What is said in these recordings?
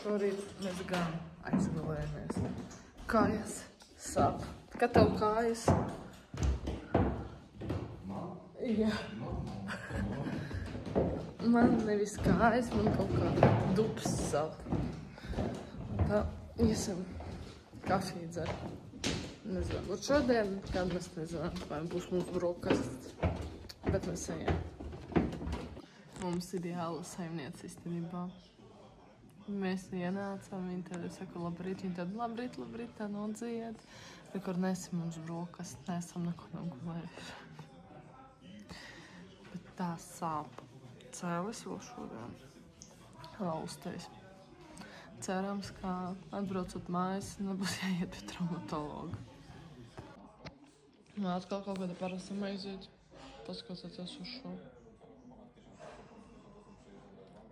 Šorīt mēs gan aizgulējamies. Kājas sāp. Kā tev kājas? Jā. Man nevis kājas, man kaut kā dubs sāp. Tā, iesim kafiju dzer. Nezinu, būt šodien, kad mēs nezinām, vai būs mums brokastis. Bet mēs ejam. Mums ideāla saimniece īstenībā. Mēs ienācām, viņi tad saka labrīt, viņi tad labrīt, tā nodzied. Rekur nesim mums brokastis, nesam neko nogulējuši. Bet tā sāp. Cēlis vēl šodien. Laustais. Cerams, ka atbraucot mājas, nebūs jāiet pie traumatologa. Atkal kaut kāda parasta maizīt. Paskatieties uz šo.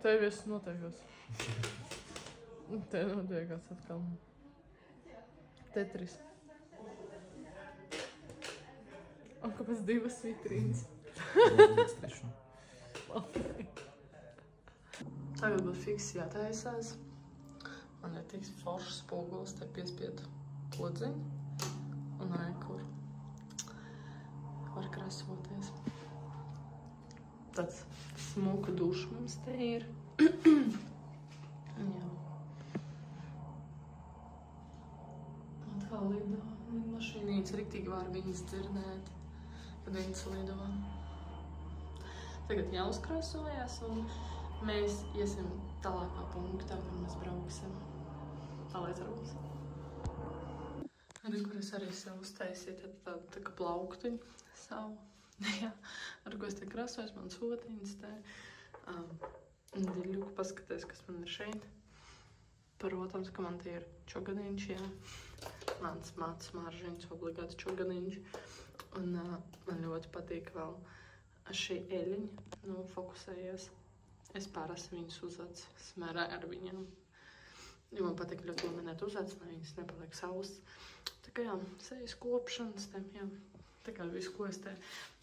Te viss notiekās. Te notiekās atkal. Tetris. Un kāpēc divas vitrīnas? Tagad būs fiksi jātaisās. Man ir tiks foršs spogulis, te piespiedu podziņu. Un kur var krasoties. Tāds smuka duša mums te ir. Jā. Atkal lido mašīnītes, riktīgi var viņas dzirdēt, kad viņas lido. Tagad jāuzkrāsojās un mēs iesim tālākā punktā, kur mēs brauksim. Tālēc ar mums. Arī, kur es arī sev uztaisīju, tādu tā kā plauktiņu savu. Jā, ar ko es te krāsojos, mans otiņas te. Diļuku paskaties, kas man ir šeit. Protams, ka man te ir čoganiņš, jā. Mans mātes māržiņš, obligāti čoganiņš. Un man ļoti patīk vēl šī eļiņa, fokusējies. Es parasti viņus uz acis smērē ar viņiem. Jo man patīk ļoti laminēt uz acis, lai viņas nepaliek sausas. Tā kā jā, sejas kopšanas te, jā. Tā kā visu, ko es te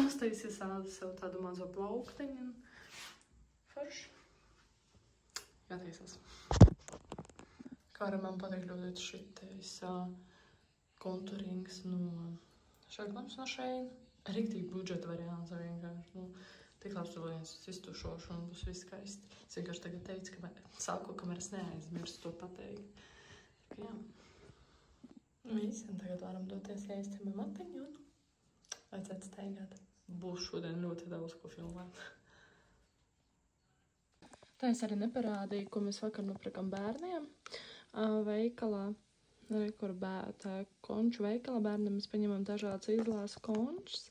uztaisīju sev tādu mazo plauktiņu un forši. Jātaisās. Kā arī man patīk ļoti šitais konturings no šaglams no šeina. Riktīgi budžeta variants vienkārši. Tik labs vēl viens iztušošu un būs viss skaisti. Es vienkārši tagad teicu, ka sāku, kamēr es neaizmirstu to pateikt. Tā kā jā. Visi, un tagad varam doties ēstam matiņu un vajadzētu steigāt. Būs šodien ļoti daudz ko filmēt. Tā es arī neparādīju, ko mēs vakar nopirkam bērniem. Veikalā, arī kur konču veikalā bērniem mēs paņemam dažādas izlāses končus,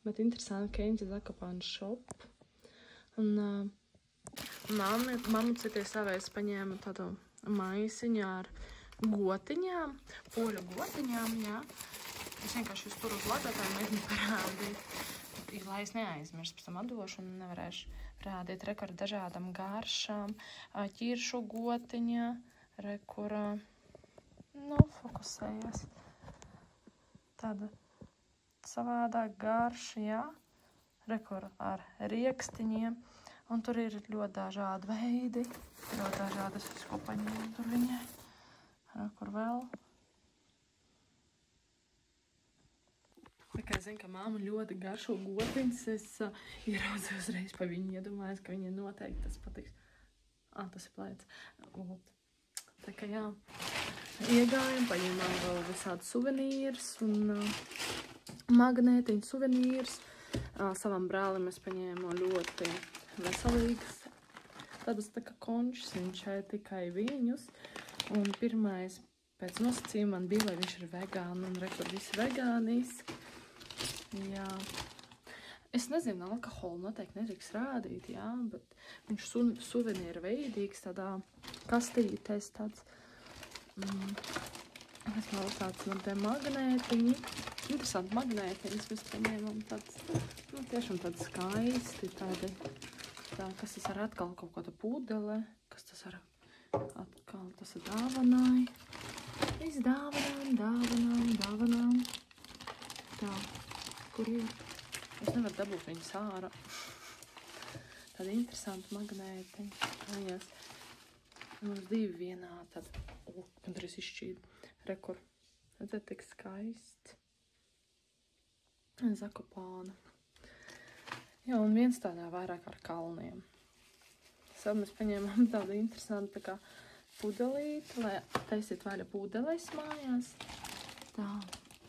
bet interesanti, ka Keņķa Zakopāna shop. Un mamma cities savēs paņēma tādu maisiņu ar gotiņām, poļu gotiņām, jā. Es vienkārši jūs tur uz ladātāju mēģinu parādīt, lai es neaizmirstu, pēc tam atdošu un nevarēšu parādīt rekur dažādām garšām, ķiršu gotiņā, rekur, fokusējies. Tāda savādāk garša, jā, rekur ar riekstiņiem, un tur ir ļoti dažādi veidi, ļoti dažādas viskopaņiem tur viņai, rekur vēl. Tā kā es zinu, ka māma ļoti garšo gotiņas, es ieraudzīju uzreiz pa viņu iedomājos, ka viņai noteikti tas patiks. Tas ir plēts. Tā kā jā, iegājam, paņemām vēl visādi suvenīrus un magnētiņu suvenīrus. Savam brālim es paņēmu ļoti veselīgas. Tādas tā kā končus, viņš tikai viņus. Un pirmais pēc nosacījuma man bija, lai viņš ir vegāni un rekur visi vegānis. Jā. Es nezinu, alkoholu noteikti nedrīkst rādīt, jā, bet viņš suvenīra veidīgs, tādā kastītēs tāds. Es vēl tāds no te magnētiņi. Interesanti magnētiņas mēs paņēmām tāds, tiešām tāds skaisti, tādi, kas tas ar atkal kaut kāda pudele, kas tas ar atkal, tas ir dāvanai. Es dāvanām. Tā, kur ir? Es nevaru dabūt viņus ārā. Tāda interesanta magnētiņa. Mums 2 vienā, tad, gandrīz izšķīda. Rekur. Redzēt, tik skaists. Zakopāna. Jā, un viens tādā vairāk ar kalniem. Tad mēs paņēmām tādu interesantu tā kā pudelīti, lai taisīt vaļa pudeles mājās. Tā,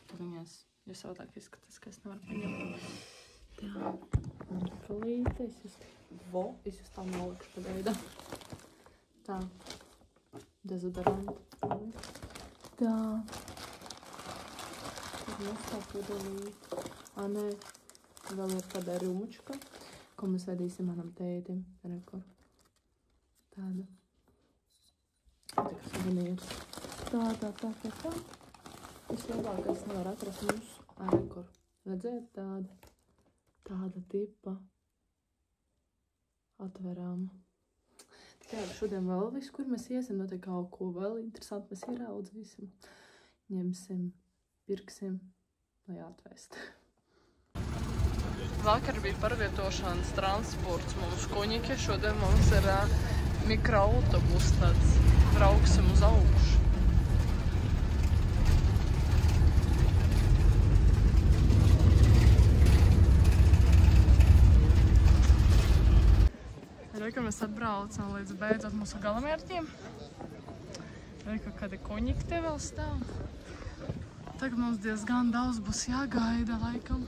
tad viņās, ja savādāk izskatās, ka es nevaru paņemt. Tā, pudelīte, es jūs tā nolikšu pa veidā. Tā, dezodoranti. Tā. Tad mēs tā pudelīti. Nē, vēl ir tāda rumučka, ko mēs vedīsim manam tētim. Rekur. Tāda. Tā kā suvenīrs. Tā. Vislabākais nevar atrast mūsu rekur. Redzēt tāda tipa atverāma. Jā, šodien vēl visu, kur mēs iesim, noteikti kaut ko vēl interesanti mēs ieraudzīsim. Ņemsim, pirksim, lai atvest. Vakar bija pārvietošanas transports mums Kuņike, šodien mums ir mikroautobus tāds. Brauksim uz augšu. Reika, mēs atbraucam līdz beidzot mūsu galamērķiem. Reika, kādi Kuņiki te vēl stāv. Tagad mums diezgan daudz būs jāgaida laikam,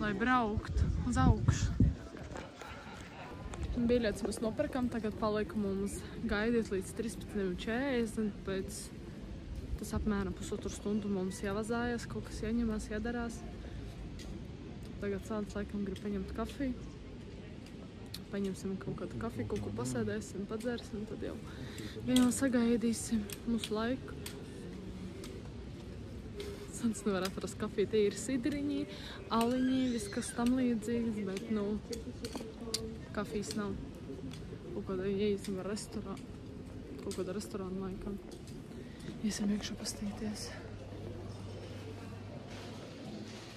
lai braukt uz augšu. Biļetes mēs nopirkam, tagad palika mums gaidīt līdz 13:40, pēc tas apmēram pusotru stundu mums jāvazājas, kaut kas jāņemās, jādarās. Tagad sāds laikam grib paņemt kafiju. Paņemsim kaut kādu kafiju, kaut ko pasēdēsim, padzersim, tad jau sagaidīsim mūsu laiku. Sans nevar atrast kafiju, te ir sidriņi, aliņi, viss kas tam līdzīgs, bet, kafijas nav. Kaut kādā iesim ar restorānu, kaut kādā restorānu laikam. Iesim iekšā pastīties.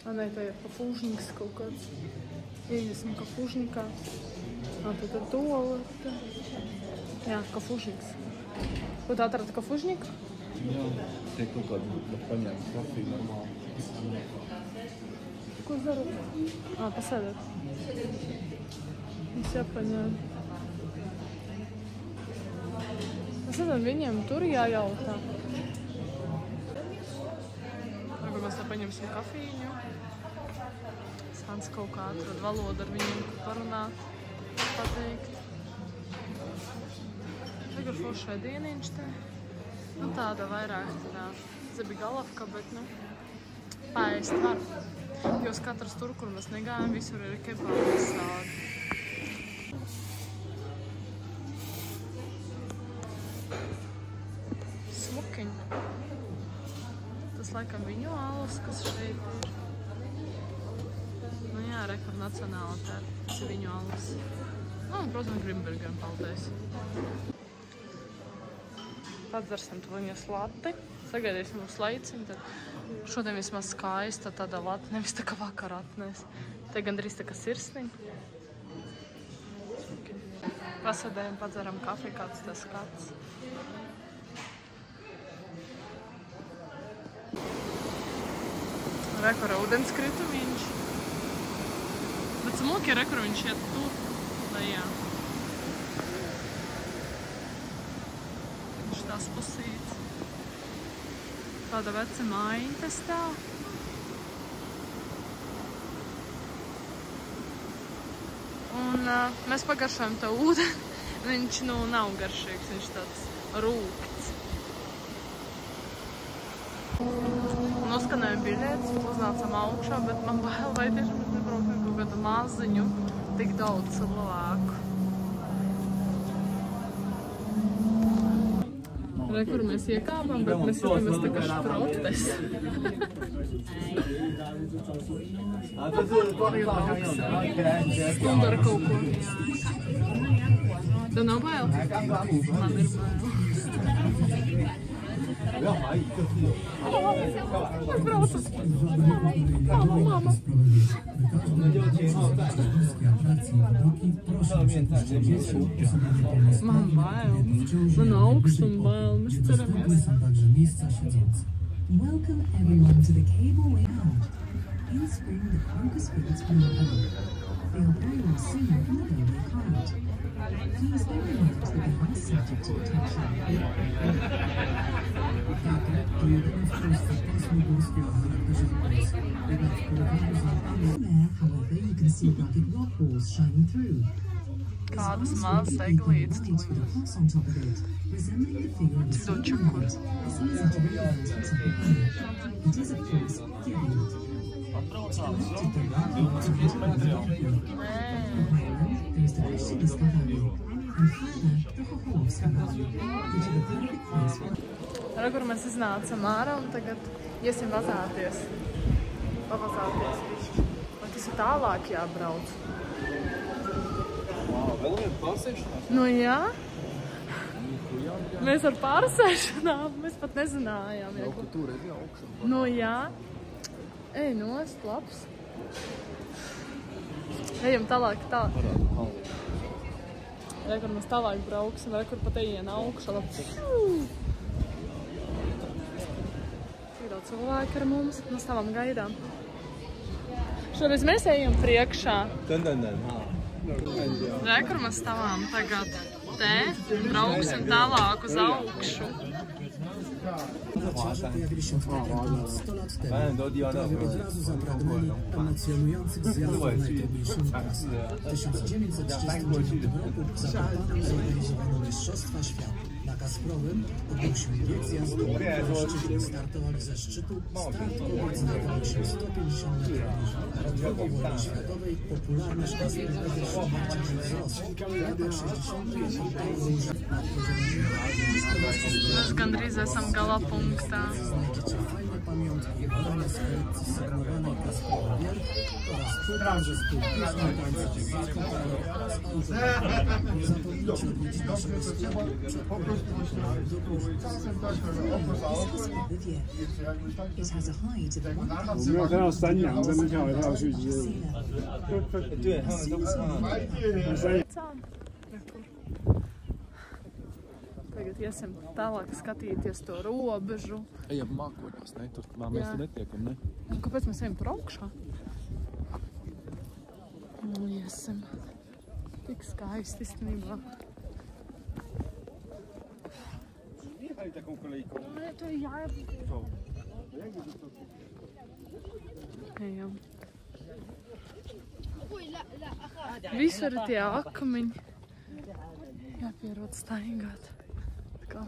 Nē, tā ir kafūžniks kaut kāds. Iesim kafūžnikā. Tad ir tualete. Jā, kafūžniks. Ko tu atradi kafūžniku? Jā, te kaut kādu paņēmu kafiju normāli. Ko darat? Pasēdēt. Mums jāpaņēm. Mēs redzam, viņiem tur jājautā. Tagad mēs tā paņemsim kafīņu. Sans kaut kā atrod valodu ar viņiem parunāt, pateikt. Tagad foršai dieniņš te. Tāda vairāk tā zebigalavka, bet, paēst var. Jūs katrs tur, kur mēs negājam, visur ir kebabi visādi. Smukiņi. Tas laikam viņu alus, kas šeit ir. Jā, rekord nacionāla tā. Tas ir viņu alus. Un, protams, Grimbergam paldies. Padzersim tuliņas lati. Sagaidīsim mums laiciņu. Tad šodien vismaz skaista tāda lata, nevis tā kā vakar atnēs. Te gandrīz tā kā sirsniņa. Pasēdējam, padzeram kafiju, kāds tas skats. Rekora ūdenskritumiņš. Bet smuki rekora viņš iet tur. Tajā. Viņš tās pusīts. Tāda veca mājiņa te stāv. Un mēs pagaršojam to ūdeni. Viņš nav garšīgs, viņš tāds rūkts. Noskanējam biļetes, uznācam augšā, bet man bail, vai tiešām mēs nebraukam kaut kādu maziņu, tik daudz cilvēku. Kur mēs iekāpām, bet mēs jūtamies tā kā šprotes. Stundu ar kaut ko. Tev nav bail? Man ir bail. Mama. Man bail. Man augstuma bail. Mēs ceramies. Welcome everyone to the Cable Way Out. In spring, the crocus fields bloom early. They are very well seen in the railway crowd. Please bear in mind that they are subject to attention. However, you can see rugged rock walls shining through. Kādas mazas eglītes tur. Resembling the figure of a sea lion, it's easy to realize what's up behind. It is, of course, Gilbert. Connected directly to the there's the Krzyżewska Valley, and further, the Chochołowska Valley, which are the perfect place for... Ar kur mēs iznācam ārā un tagad iesim vazāties. Pavazāties višķi. Un tas ir tālāk jābrauc. Vēl viena pārsēšanās? Nu jā. Mēs ar pārsēšanām, mēs pat nezinājām. Jau, ka tu redzi augšu. Nu jā. Ej, nost, labs. Ejam tālāk, tālāk. Parādu halu. Re, kur mēs tālāk brauksim, re, kur pat ejien augšu. Tik daudz cilvēku ar mums, mēs tavam gaidām. Šoreiz mēs ejam priekšā. Re, kur mēs tavām tagad te, brauksim tālāk uz augšu. Pojawili się w Petersburgu 100 lat temu. Prawie od razu zapragnęli emocjonujących zjazdów najtrudniejszymi trasami. W 1939 roku zaproponowano zorganizowanie Mistrzostwa Świata. Na Kasprowym odbył się bieg zjazdowy. Mężczyźni startowali ze szczytu. Start kobiet znajdował się 150 metrów. Po II wojnie światowej popularność Kasprowy wyszła narciarzy wzrosł. W latach 60. Mēs gandrīz esam gala punktā. Znajdziecie fajne pamiątki, badania z kolekcji sygnowanej Kasprowy Wierch oraz program zespół Piękna Tańca z Zakopanem oraz autografów. Nie zapomnijcie odwiedzić naszego sklepu przed It has a height of 1,000 我们要看到山羊在那跳来跳去， 对，他们都不唱。 Tagad iesim tālāk skatīties to robežu. Ejam mākoņās, ne? Tur mēs tur netiekam, ne? Kāpēc mēs ejam tur augšā? Nu, iesim. Tik skaisti īstenībā. To ir jāiet. Ejam. Visur ir tie akmeņi. Jāpierod staigāt. Tā kā